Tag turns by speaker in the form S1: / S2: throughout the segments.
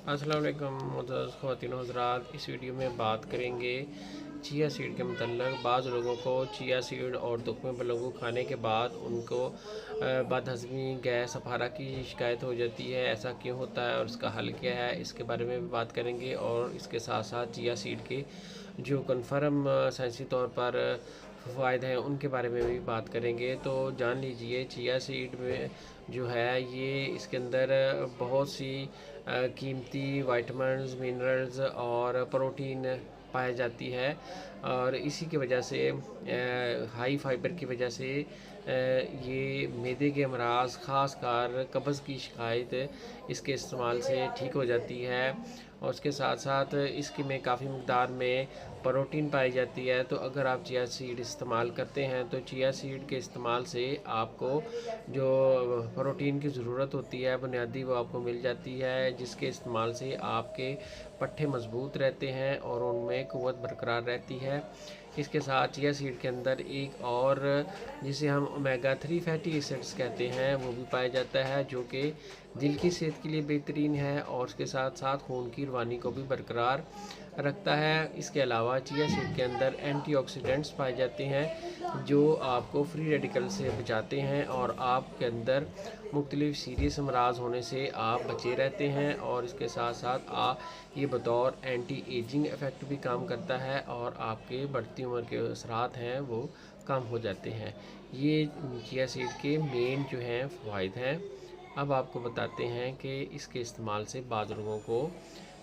S1: अस्सलाम वालेकुम मुअज़्ज़ज़ ख़वातीन व हज़रात। इस वीडियो में बात करेंगे चिया सीड के मतलब। बाज़ लोगों को चिया सीड और दुख्मे बलगू खाने के बाद उनको बदहज़मी, गैस, अफारा की शिकायत हो जाती है। ऐसा क्यों होता है और इसका हल क्या है, इसके बारे में भी बात करेंगे। और इसके साथ साथ चिया सीड के जो कन्फर्म साइंसी तौर पर फ़ायदे हैं उनके बारे में भी बात करेंगे। तो जान लीजिए, चिया सीड में जो है ये इसके अंदर बहुत सी कीमती विटामिन्स, मिनरल्स और प्रोटीन पाई जाती है। और इसी की वजह से हाई फाइबर की वजह से ये मैदे के अमराज, ख़ासकर कब्ज़ की शिकायत इसके इस्तेमाल से ठीक हो जाती है। और उसके साथ साथ इसकी में काफ़ी मकदार में प्रोटीन पाई जाती है। तो अगर आप चिया सीड इस्तेमाल करते हैं तो चिया सीड के इस्तेमाल से आपको जो प्रोटीन की ज़रूरत होती है बुनियादी, वो आपको मिल जाती है, जिसके इस्तेमाल से आपके पट्टे मज़बूत रहते हैं और उनमें क़ुव्वत बरकरार रहती है। इसके साथ चिया सीड के अंदर एक और जिसे हम ओमेगा 3 फैटी एसिड्स कहते हैं वो भी पाया जाता है, जो कि दिल की सेहत के लिए बेहतरीन है और उसके साथ साथ खून की रवानी को भी बरकरार रखता है। इसके अलावा चिया सीड के अंदर एंटीऑक्सीडेंट्स पाए जाते हैं जो आपको फ्री रेडिकल से बचाते हैं और आपके अंदर मुख्तलिफ सीरियस अमराज होने से आप बचे रहते हैं। और इसके साथ साथ ये बतौर एंटी एजिंग इफ़ेक्ट भी काम करता है और आपके बढ़ती उम्र के असरात हैं वो कम हो जाते हैं। ये चिया सीड के मेन जो हैं फ़वाइद हैं। अब आपको बताते हैं कि इसके इस्तेमाल से बाज़ लोगों को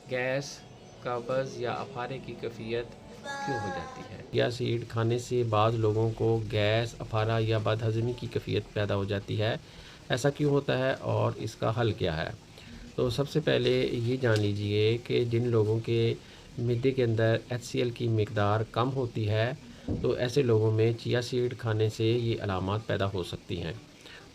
S1: गैस, कब्ज़ या अफारे की कैफियत क्यों हो जाती है। चिया सीड खाने से बाज़ लोगों को गैस, अफारा या बदहज़मी की कैफियत पैदा हो जाती है। ऐसा क्यों होता है और इसका हल क्या है? तो सबसे पहले ये जान लीजिए कि जिन लोगों के मिद्दे के अंदर HCl की मिकदार कम होती है, तो ऐसे लोगों में चिया सीड खाने से ये अलामात पैदा हो सकती हैं।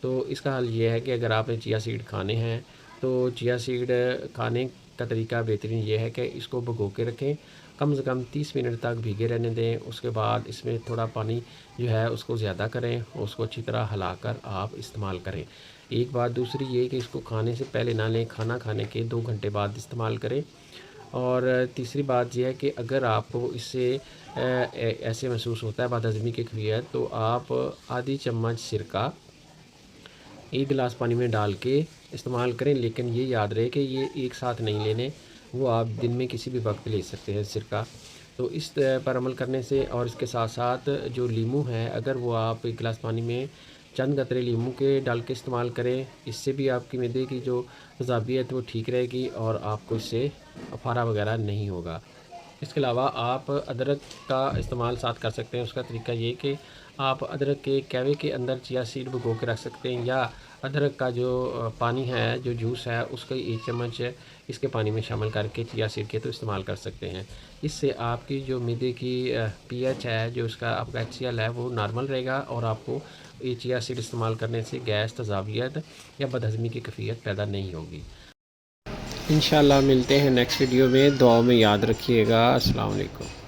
S1: तो इसका हल ये है कि अगर आपने चिया सीड खाने हैं तो चिया सीड खाने का तरीका बेहतरीन ये है कि इसको भिगो के रखें, कम से कम 30 मिनट तक भीगे रहने दें। उसके बाद इसमें थोड़ा पानी जो है उसको ज़्यादा करें, उसको अच्छी तरह हिलाकर आप इस्तेमाल करें। एक बात दूसरी ये कि इसको खाने से पहले ना लें, खाना खाने के 2 घंटे बाद इस्तेमाल करें। और तीसरी बात यह है कि अगर आपको इससे ऐसे महसूस होता है बदहज़मी की कैफियत, तो आप आधी चम्मच सिरका 1 गिलास पानी में डाल के इस्तेमाल करें। लेकिन ये याद रहे कि ये एक साथ नहीं लेने, वो आप दिन में किसी भी वक्त ले सकते हैं सिरका। तो इस पर अमल करने से और इसके साथ साथ जो लीमू है, अगर वो आप 1 गिलास पानी में चंद कतरे लीमू के डाल के इस्तेमाल करें, इससे भी आपकी मैदे की जो तेज़ाबियत वो ठीक रहेगी और आपको इससे अफारा वगैरह नहीं होगा। इसके अलावा आप अदरक का इस्तेमाल साथ कर सकते हैं। उसका तरीका ये कि आप अदरक के कैवे के अंदर चिया सीड भिगो के रख सकते हैं, या अदरक का जो पानी है, जो जूस है, उसका 1 चम्मच इसके पानी में शामिल करके चिया सीड के तो इस्तेमाल कर सकते हैं। इससे आपकी जो मैदे की pH है, जो इसका आपका HCl है, वो नॉर्मल रहेगा और आपको ये चिया सीड इस्तेमाल करने से गैस, तेज़ाबियत या बदहज़मी की कैफियत पैदा नहीं होगी। इंशाल्लाह मिलते हैं नेक्स्ट वीडियो में। दुआ में याद रखिएगा। अस्सलाम वालेकुम।